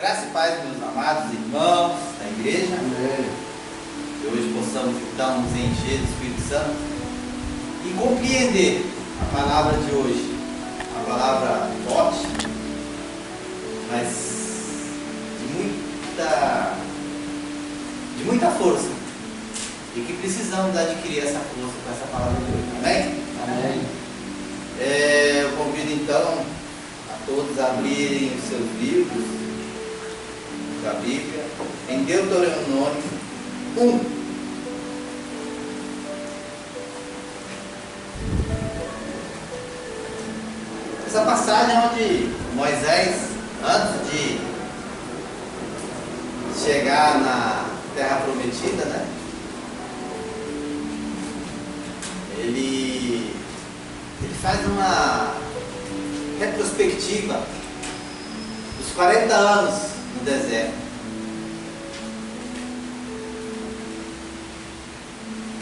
Graça e paz, meus amados irmãos da igreja. Amém. Que hoje possamos então nos encher do Espírito Santo e compreender a palavra de hoje. Uma palavra forte, mas de muita força. E que precisamos adquirir essa força com essa palavra de hoje. Amém? Amém. Eu convido então a todos a abrirem os seus livros da Bíblia, em Deuteronômio 1. Essa passagem é onde Moisés, antes de chegar na Terra Prometida, né? Ele faz uma retrospectiva dos 40 anos no deserto,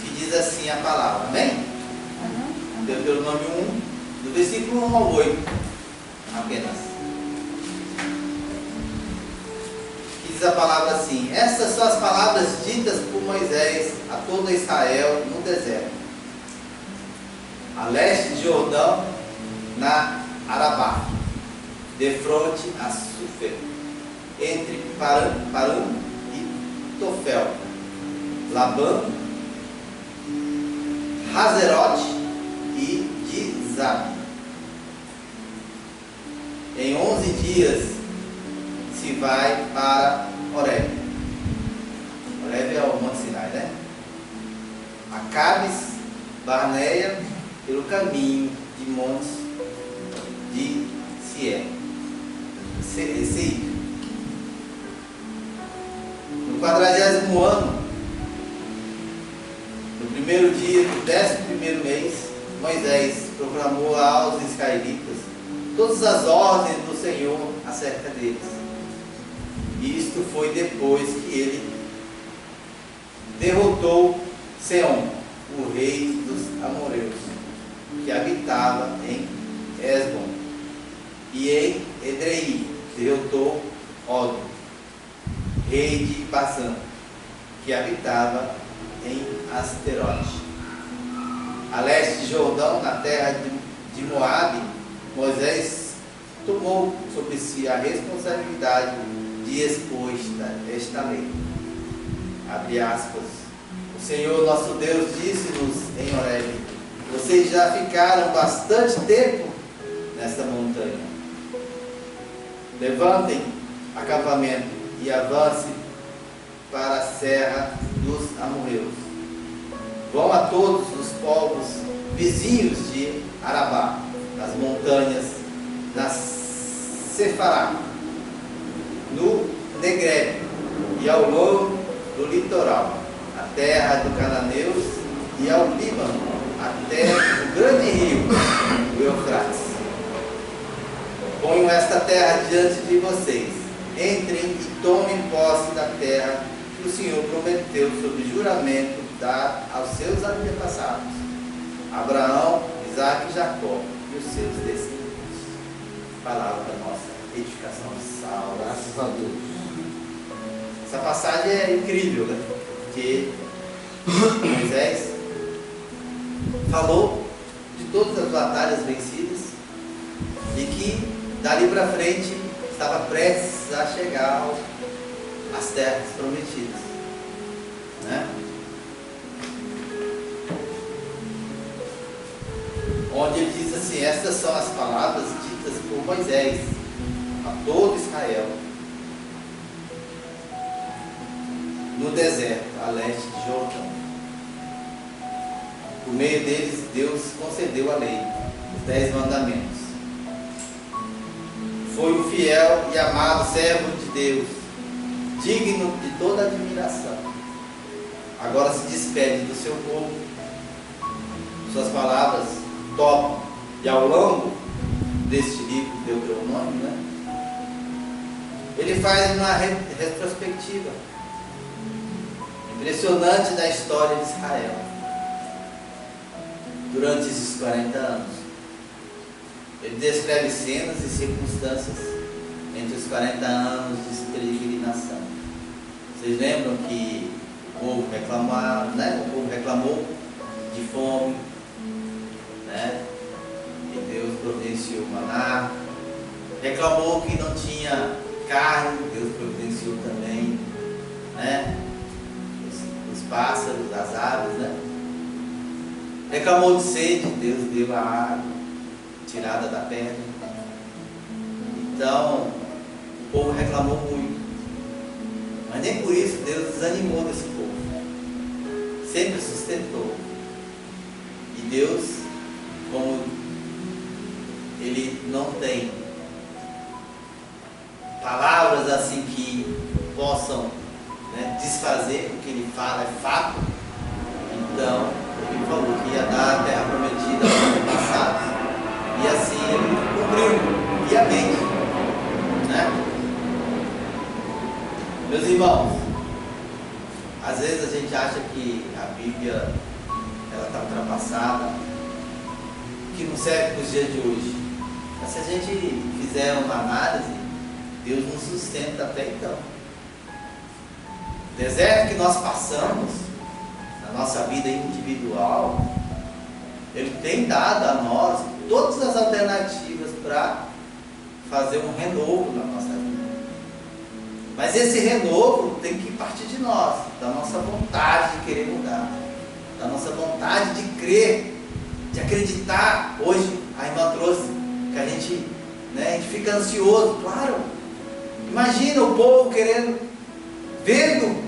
que diz assim a palavra, amém? Deuteronômio 1, do versículo 1 ao 8, apenas. Que diz a palavra assim: essas são as palavras ditas por Moisés a todo Israel no deserto, a leste de Jordão, na Arabá, defronte a Sufé, entre Paran e Tofel, Labã, Hazerote e Dizab. Em 11 dias se vai para Horeb. Horeb é o Monte Sinai, né? Acabes, Barneia, pelo caminho de montes de Seir. No 40º ano, no primeiro dia do 11º mês, Moisés proclamou aos israelitas todas as ordens do Senhor acerca deles. E isto foi depois que ele derrotou Seom, o rei dos amorreus, que habitava em Esbom, e em Edrei derrotou Og, rei de Basã, que habitava em Asterote. A leste de Jordão, na terra de Moabe, Moisés tomou sobre si a responsabilidade de expor esta lei. Abre aspas. O Senhor nosso Deus disse-nos em Horeb: vocês já ficaram bastante tempo nesta montanha. Levantem acampamento e avance para a serra dos amorreus. Vão a todos os povos vizinhos de Arabá, nas montanhas, na Sefará, no Negreb e ao longo do litoral, a terra dos cananeus e ao Líbano, até o grande rio, o Eufrates. Ponho esta terra diante de vocês. Entrem e tomem posse da terra que o Senhor prometeu sob juramento dar aos seus antepassados, Abraão, Isaque e Jacó, e os seus descendentes. Palavra da nossa edificação de sal. Graças a Deus. Essa passagem é incrível, né? Porque Moisés falou de todas as batalhas vencidas e que dali para frente estava prestes a chegar às terras prometidas, né? Onde ele diz assim: estas são as palavras ditas por Moisés a todo Israel no deserto, a leste de Jordão. Por meio deles, Deus concedeu a lei, os 10 mandamentos. Foi um fiel e amado servo de Deus, digno de toda admiração. Agora se despede do seu povo. Suas palavras tocam, e ao longo deste livro, Deuteronômio, né, ele faz uma retrospectiva impressionante da história de Israel durante esses 40 anos. Ele descreve cenas e circunstâncias entre os 40 anos de Vocês lembram que o povo reclamava, né? O povo reclamou de fome, né? E Deus providenciou maná. Reclamou que não tinha carne, Deus providenciou também, né? Os pássaros, as aves, né? Reclamou de sede, Deus deu a água tirada da pedra. Então, o povo reclamou muito. Mas nem por isso Deus desanimou desse povo. Sempre sustentou. E Deus, como Ele não tem palavras assim que possam, né, desfazer o que Ele fala, é fato. Então, Ele falou que ia dar a terra prometida aos antepassados. E assim Ele cumpriu fielmente, né? Meus irmãos, às vezes a gente acha que a Bíblia está ultrapassada, que não serve para os dias de hoje. Mas se a gente fizer uma análise, Deus nos sustenta até então. O deserto que nós passamos na nossa vida individual, Ele tem dado a nós todas as alternativas para fazer um renovo na nossa vida. Mas esse renovo tem que partir de nós, da nossa vontade de querer mudar, da nossa vontade de crer, de acreditar. Hoje a irmã trouxe que a gente fica ansioso, claro. Imagina o povo querendo, vendo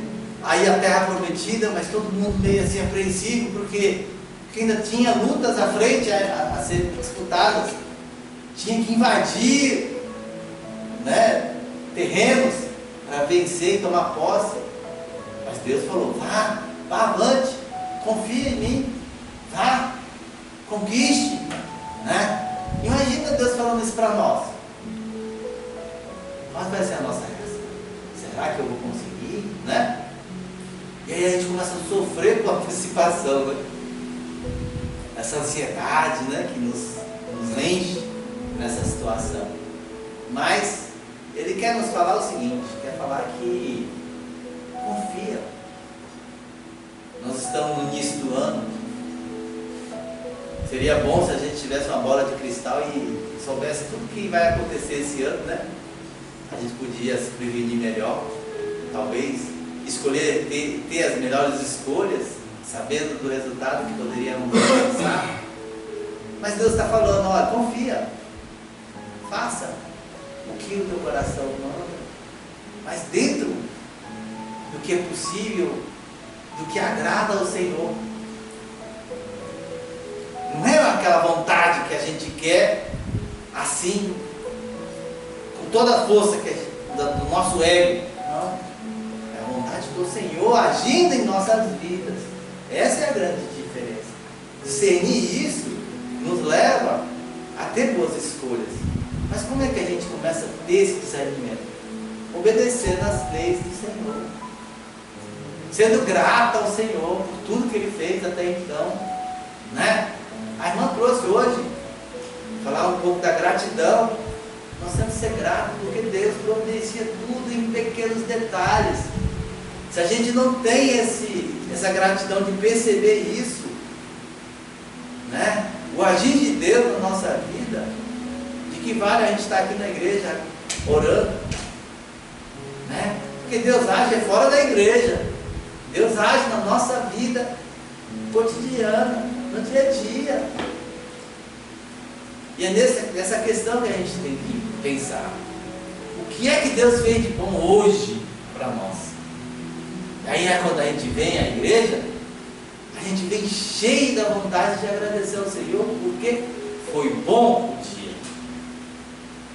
aí a terra prometida, mas todo mundo meio assim apreensivo, porque ainda tinha lutas à frente a serem disputadas, tinha que invadir, né, terrenos para vencer e tomar posse. Mas Deus falou: vá avante, confia em mim, vá, conquiste, né? Imagina Deus falando isso para nós. Qual vai ser a nossa reação? Será que eu vou conseguir, né? E aí a gente começa a sofrer com a antecipação, né? Essa ansiedade, né, que nos enche nessa situação. Mas Ele quer nos falar o seguinte, quer falar que confia. Nós estamos no início do ano. Seria bom se a gente tivesse uma bola de cristal e soubesse tudo que vai acontecer esse ano, né? A gente podia se prevenir melhor, talvez escolher, ter as melhores escolhas, sabendo do resultado que poderíamos alcançar. Mas Deus está falando: olha, confia, faça o que o teu coração manda, mas dentro do que é possível, do que agrada ao Senhor. Não é aquela vontade que a gente quer assim, com toda a força do nosso ego. Não, é a vontade do Senhor agindo em nossas vidas. Essa é a grande diferença. Discernir isso nos leva a ter boas escolhas. Mas como é que a gente começa a ter esse discernimento? Obedecendo às leis do Senhor, sendo grato ao Senhor por tudo que Ele fez até então, né? A irmã trouxe hoje, falar um pouco da gratidão. Nós temos que ser gratos, porque Deus providencia tudo em pequenos detalhes. Se a gente não tem essa gratidão de perceber isso, né? O agir de Deus na nossa vida, de que vale a gente estar aqui na igreja orando, né? Porque Deus age fora da igreja. Deus age na nossa vida cotidiana, no dia a dia. E é nessa questão que a gente tem que pensar. O que é que Deus fez de bom hoje para nós? E aí quando a gente vem à igreja, a gente vem cheio da vontade de agradecer ao Senhor, porque foi bom o dia.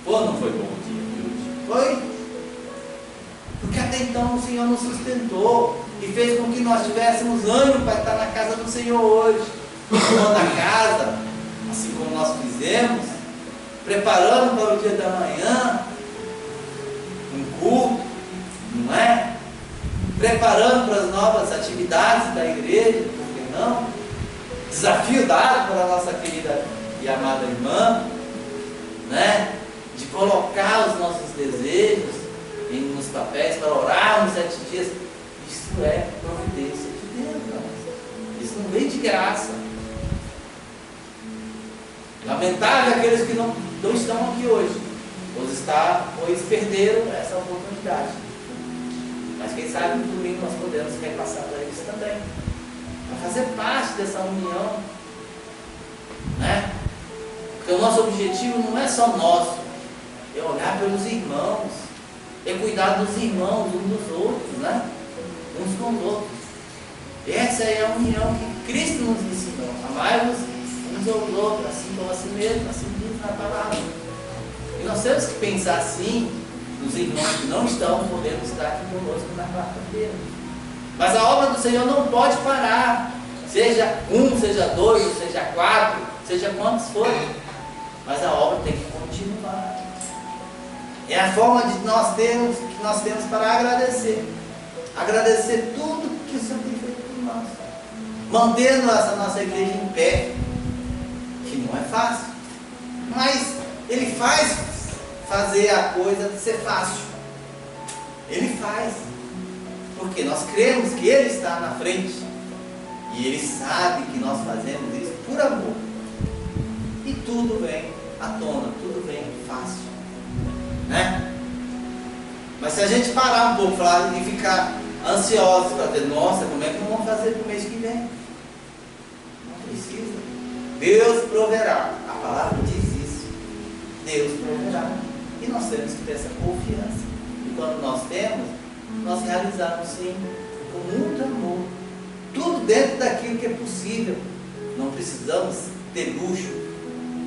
Ou não foi bom o dia de hoje? Foi. Porque até então o Senhor nos sustentou e fez com que nós tivéssemos ânimo para estar na casa do Senhor hoje. Arrumando a casa, assim como nós fizemos, preparando para o dia da manhã, um culto, não é? Preparando para as novas atividades da igreja, por que não? Desafio dado para a nossa querida e amada irmã, né? De colocar os nossos desejos nos papéis para orarmos 7 dias. Isso é providência de Deus, não. Isso não vem de graça. Lamentável aqueles que não estão aqui hoje, pois perderam essa oportunidade. Mas quem sabe no domingo nós podemos repassar para eles também, para fazer parte dessa união, né? Porque o nosso objetivo não é só nosso, é olhar pelos irmãos, é cuidar dos irmãos, uns dos outros, né? Uns com os outros. Essa é a união que Cristo nos ensinou. Amai-vos uns aos outros, assim como a si mesmo, assim diz na palavra. E nós temos que pensar assim nos irmãos que não estão podendo estar aqui conosco na quarta-feira. Mas a obra do Senhor não pode parar. Seja um, seja dois, seja quatro, seja quantos forem. Mas a obra tem que continuar. É a forma que nós temos para agradecer. Agradecer tudo que o Senhor tem feito por nós. Mantendo essa nossa igreja em pé. Que não é fácil. Mas Ele faz fazer a coisa ser fácil. Ele faz. Porque nós cremos que Ele está na frente. E Ele sabe que nós fazemos isso por amor. E tudo vem à tona, tudo vem fácil. Né? Mas se a gente parar um pouco e ficar ansiosos para dizer, nossa, como é que nós vamos fazer para o mês que vem? Não precisa. Deus proverá. A palavra diz isso. Deus proverá. E nós temos que ter essa confiança. E quando nós temos, nós realizamos sim, com muito amor. Tudo dentro daquilo que é possível. Não precisamos ter luxo,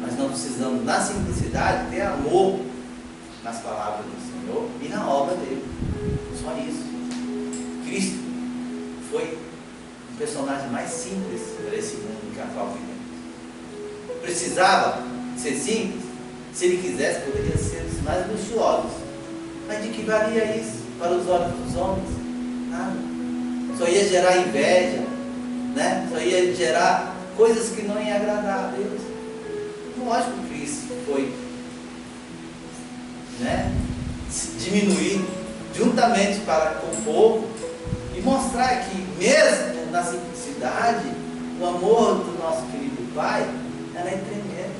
mas não precisamos, na simplicidade, ter amor nas palavras do Senhor e na obra dele. Só isso. Cristo foi o personagem mais simples para esse mundo que a qual vivemos. Precisava ser simples? Se ele quisesse, poderia ser os mais luxuosos. Mas de que valia isso para os olhos dos homens? Nada. Só ia gerar inveja, né? Só ia gerar coisas que não iam agradar a Deus. Lógico que Cristo foi, né, diminuir juntamente para com o povo e mostrar que mesmo na simplicidade o amor do nosso querido Pai ela é tremendo.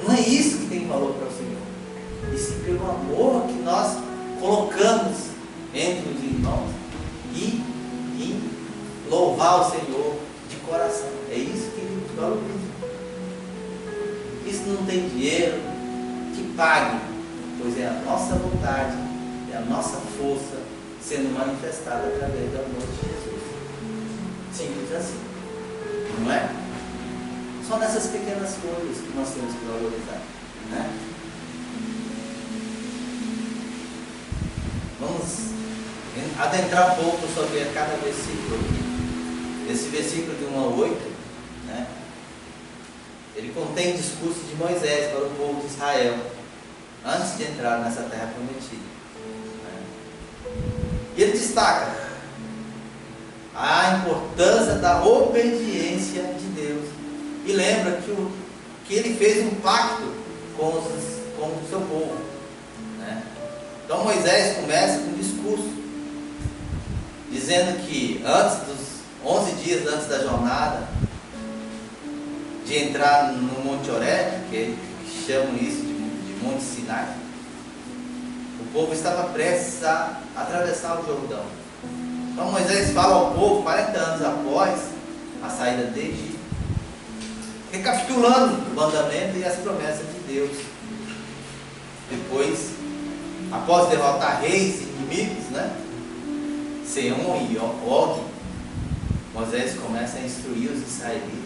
Não é isso que tem valor para o Senhor, e sim pelo amor que nós colocamos entre os irmãos e louvar o Senhor de coração. É isso que Ele valoriza. Isso não tem dinheiro que pague, pois é a nossa vontade, é a nossa força sendo manifestada através do amor de Jesus. Simples assim, não é? Só nessas pequenas coisas que nós temos que valorizar, né? Vamos adentrar um pouco sobre cada versículo aqui. Esse versículo de 1 a 8, né? Ele contém o discurso de Moisés para o povo de Israel antes de entrar nessa terra prometida, né? E ele destaca a importância da obediência de Deus e lembra que ele fez um pacto com o seu povo, né? Então Moisés começa com um discurso dizendo que antes dos 11 dias antes da jornada, de entrar no Monte Horebe, que chamam isso de Monte Sinai, o povo estava prestes a atravessar o Jordão. Então Moisés fala ao povo 40 anos após a saída do Egito, recapitulando o mandamento e as promessas de Deus. Depois, após derrotar reis e inimigos, né, Seom e Og, Moisés começa a instruir os israelitas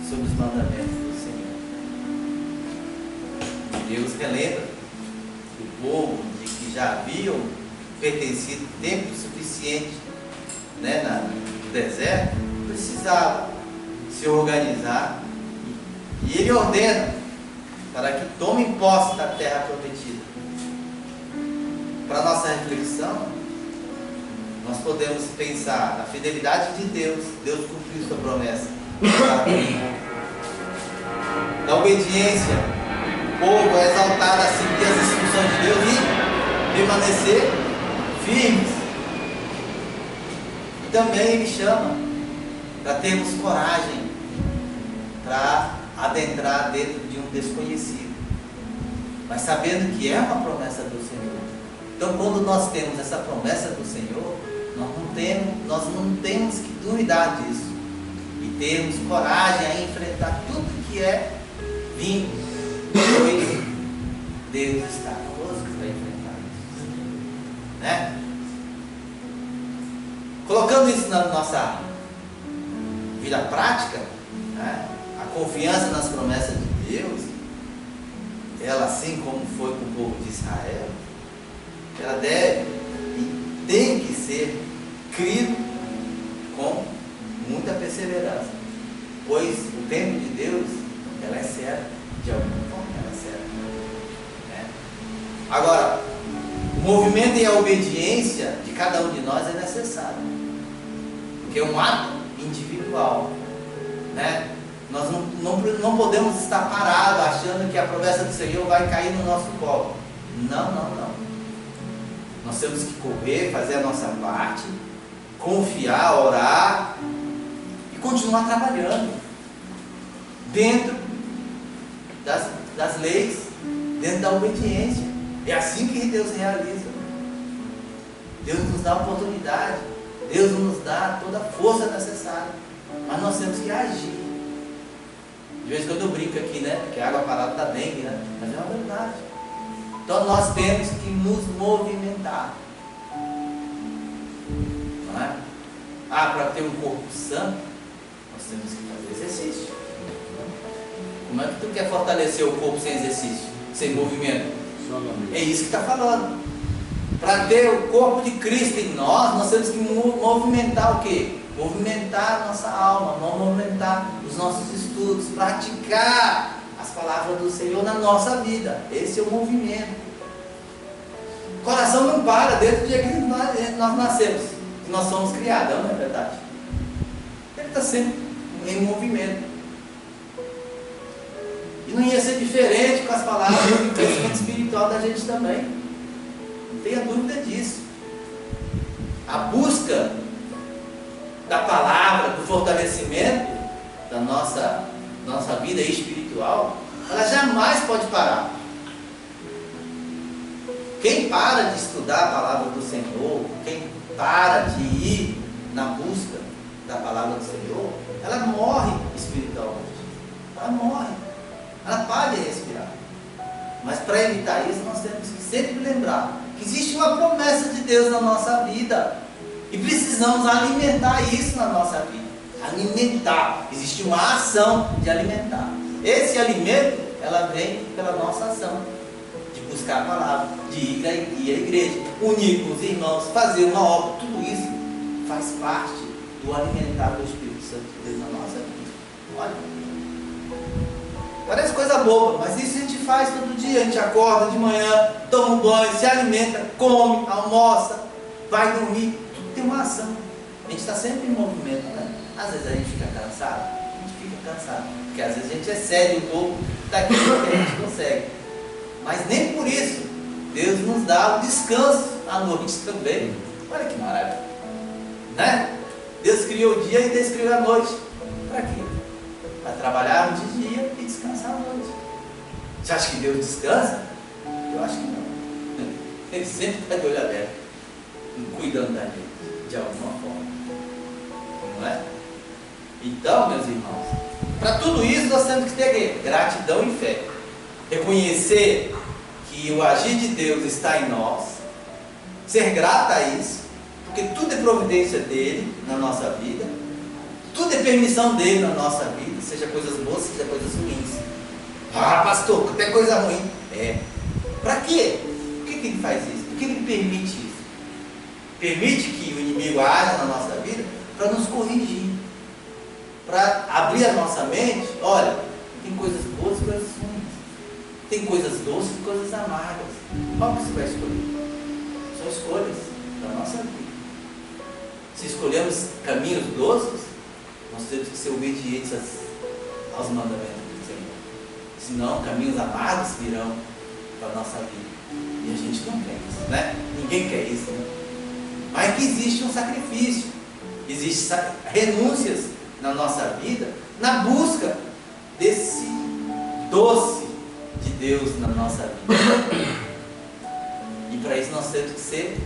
sobre os mandamentos do Senhor. Deus relembra o povo de que já haviam pertencido tempo suficiente, né, no deserto, precisava se organizar, e ele ordena para que tomem posse da terra prometida. Para nossa reflexão, nós podemos pensar na fidelidade de Deus. Deus cumpriu sua promessa. Na obediência, o povo é exaltado a seguir as instruções de Deus e permanecer firmes. E também Ele chama para termos coragem para adentrar dentro de um desconhecido, mas sabendo que é uma promessa do Senhor. Então, quando nós temos essa promessa do Senhor, nós não temos que duvidar disso e termos coragem a enfrentar tudo que é vindo, pois Deus está conosco para enfrentar isso, né? Colocando isso na nossa vida prática, né? A confiança nas promessas de Deus, ela, assim como foi com o povo de Israel, ela deve e tem que ser crido com muita perseverança, pois o tempo de Deus, ela é certa, de alguma forma ela é certa, né? Agora, o movimento e a obediência de cada um de nós é necessário, porque é um ato individual, né? Nós não podemos estar parados achando que a promessa do Senhor vai cair no nosso colo. Não. Nós temos que correr, fazer a nossa parte, confiar, orar e continuar trabalhando dentro das leis, dentro da obediência. É assim que Deus realiza. Deus nos dá a oportunidade, Deus nos dá toda a força necessária, mas nós temos que agir. De vez em quando eu brinco aqui, né? Porque a água parada dá dengue, né? Mas é uma verdade. Então nós temos que nos movimentar. Não é? Para ter um corpo santo, nós temos que fazer exercício. Como é que tu quer fortalecer o corpo sem exercício, sem movimento? É isso que está falando. Para ter o corpo de Cristo em nós temos que movimentar o quê? Movimentar a nossa alma, movimentar os nossos estudos, praticar as palavras do Senhor na nossa vida. Esse é o movimento. O coração não para desde o dia que nós nascemos, que nós somos criados, não é verdade? Ele está sempre em movimento. E não ia ser diferente com as palavras do crescimento espiritual da gente também. Não tenha dúvida disso. A busca da palavra, do fortalecimento da nossa vida espiritual, ela jamais pode parar. Quem para de estudar a palavra do Senhor, quem para de ir na busca da palavra do Senhor, ela morre espiritualmente. Ela morre. Ela para de respirar. Mas para evitar isso, nós temos que sempre lembrar que existe uma promessa de Deus na nossa vida. E precisamos alimentar isso na nossa vida. Alimentar. Existe uma ação de alimentar. Esse alimento, ela vem pela nossa ação. De buscar a palavra, de ir à igreja, unir com os irmãos, fazer uma obra. Tudo isso faz parte do alimentar do Espírito Santo de Deus na nossa vida. Olha. Parece coisa boba, mas isso a gente faz todo dia. A gente acorda de manhã, toma um banho, se alimenta, come, almoça, vai dormir. Tudo tem uma ação. A gente está sempre em movimento, né? Às vezes a gente fica cansado, porque às vezes a gente excede um pouco daquilo que a gente consegue. Mas nem por isso Deus nos dá o descanso à noite também. Olha que maravilha, né? Deus criou o dia e Deus criou a noite. Para quê? Para trabalhar de dia e descansar à noite. Você acha que Deus descansa? Eu acho que não. Ele sempre está de olho aberto, cuidando da gente, de alguma forma. Não é? Então, meus irmãos, para tudo isso nós temos que ter gratidão e fé. Reconhecer que o agir de Deus está em nós, ser grato a isso, porque tudo é providência dele na nossa vida, tudo é permissão dele na nossa vida, seja coisas boas, seja coisas ruins. Ah, pastor, até coisa ruim. Para quê? Por que ele faz isso? Por que ele permite isso? Permite que o inimigo haja na nossa vida para nos corrigir, para abrir a nossa mente. Olha, tem coisas boas e coisas ruins, tem coisas doces e coisas amargas. Qual que você vai escolher? São escolhas da nossa vida. Se escolhemos caminhos doces, nós temos que ser obedientes aos mandamentos do Senhor. Senão, caminhos amargos virão para a nossa vida. E a gente não quer isso, né? Ninguém quer isso, né? mas que existe um sacrifício, existem renúncias na nossa vida, na busca desse doce de Deus na nossa vida. E para isso nós temos que ser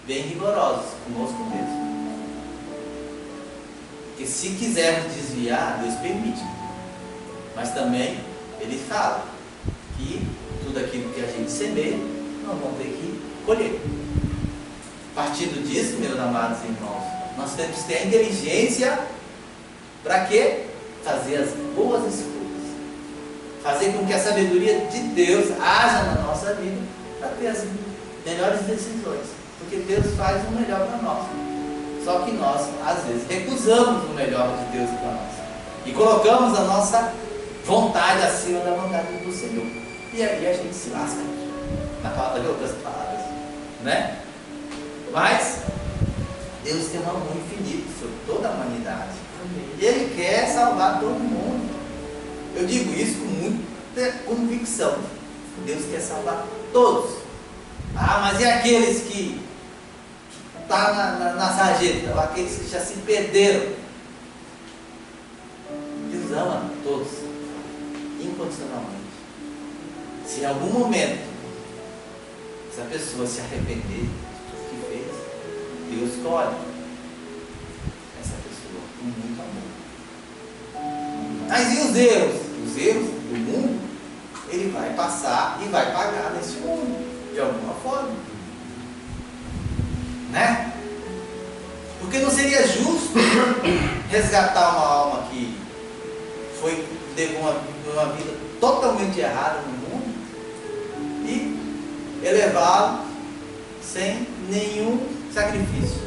bem rigorosos conosco mesmo. Porque se quisermos desviar, Deus permite. Mas também Ele fala que tudo aquilo que a gente semeia, nós vamos ter que colher. Partindo disso, meus amados irmãos, nós temos que ter a inteligência para quê? Fazer as boas escolhas. Fazer com que a sabedoria de Deus haja na nossa vida para ter as melhores decisões. Porque Deus faz o melhor para nós. Só que nós, às vezes, recusamos o melhor de Deus para nós. E colocamos a nossa vontade acima da vontade do Senhor. E aí a gente se lasca. Na palavra de outras palavras. Né? Mas Deus tem um amor infinito sobre toda a humanidade. E Ele quer salvar todo mundo. Eu digo isso com muita convicção. Deus quer salvar todos. Ah, mas e aqueles que estão na sarjeta? Aqueles que já se perderam? Deus ama todos, incondicionalmente. Se em algum momento essa pessoa se arrepender de tudo que fez, Deus escolhe essa pessoa com muito amor. Mas e os erros? Os erros do mundo, Ele vai passar e vai pagar nesse mundo, de alguma forma. Né? Porque não seria justo resgatar uma alma que teve uma vida totalmente errada no mundo e elevá-lo sem nenhum sacrifício.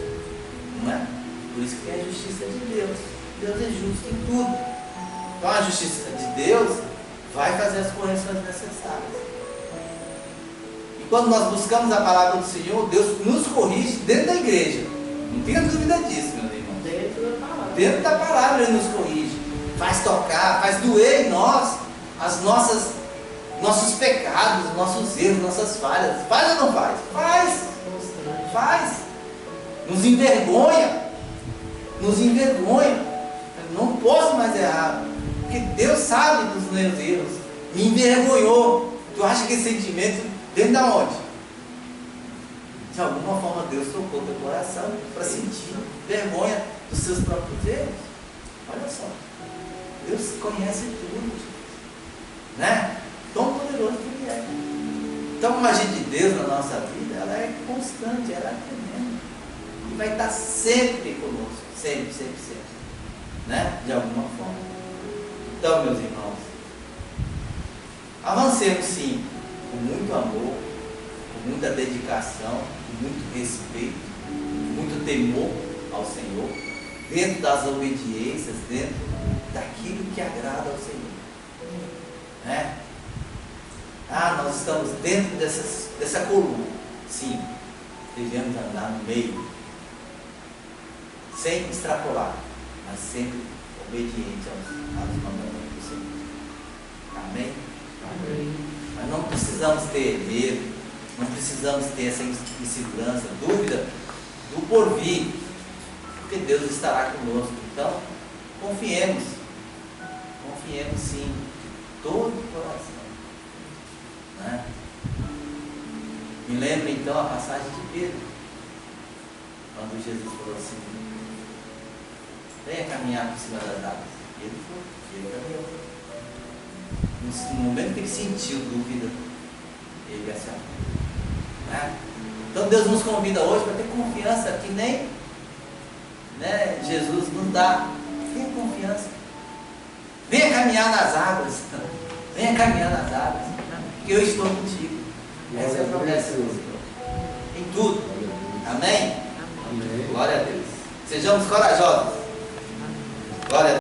Não é? Por isso que tem a justiça de Deus. Deus é justo em tudo. Então a justiça de Deus vai fazer as correções necessárias. E quando nós buscamos a palavra do Senhor, Deus nos corrige dentro da igreja. Não tenha dúvida disso, meu irmão. Dentro da palavra Ele nos corrige. Faz tocar, faz doer em nós nossos pecados, nossos erros, nossas falhas. Faz ou não faz? Faz. Faz. Nos envergonha. Nos envergonha. Eu não posso mais errar. Porque Deus sabe dos meus erros. Me envergonhou. Tu acha que esse sentimento vem da onde? De alguma forma Deus tocou teu coração para sentir vergonha dos seus próprios erros. Olha só. Deus conhece tudo. Né? Tão poderoso que Ele é. Então a agir de Deus na nossa vida, ela é constante, ela é tremenda. E vai estar sempre conosco. Sempre, sempre, sempre. Né? De alguma forma. Então, meus irmãos, avancemos sim, com muito amor, com muita dedicação, com muito respeito, com muito temor ao Senhor, dentro das obediências, dentro daquilo que agrada ao Senhor. Né? Ah, nós estamos dentro dessa coluna. Sim, devemos andar no meio, sem extrapolar, mas sempre obediente aos mandamentos do Senhor. Amém? Amém? Mas não precisamos ter medo, não precisamos ter essa insegurança, dúvida do porvir, porque Deus estará conosco. Então, confiemos sim, de todo o coração. Né? Me lembra então a passagem de Pedro, quando Jesus falou assim: venha caminhar por cima das águas. E ele foi, ele caminhou. No momento que ele sentiu dúvida, ele acertou. Né? Então Deus nos convida hoje para ter confiança, que nem Jesus nos dá. Tenha confiança. Venha caminhar nas águas. Venha caminhar nas águas. Que eu estou contigo. Essa é a promessa do Senhor. Em tudo. Amém? Amém? Glória a Deus. Sejamos corajosos. Glória a Deus.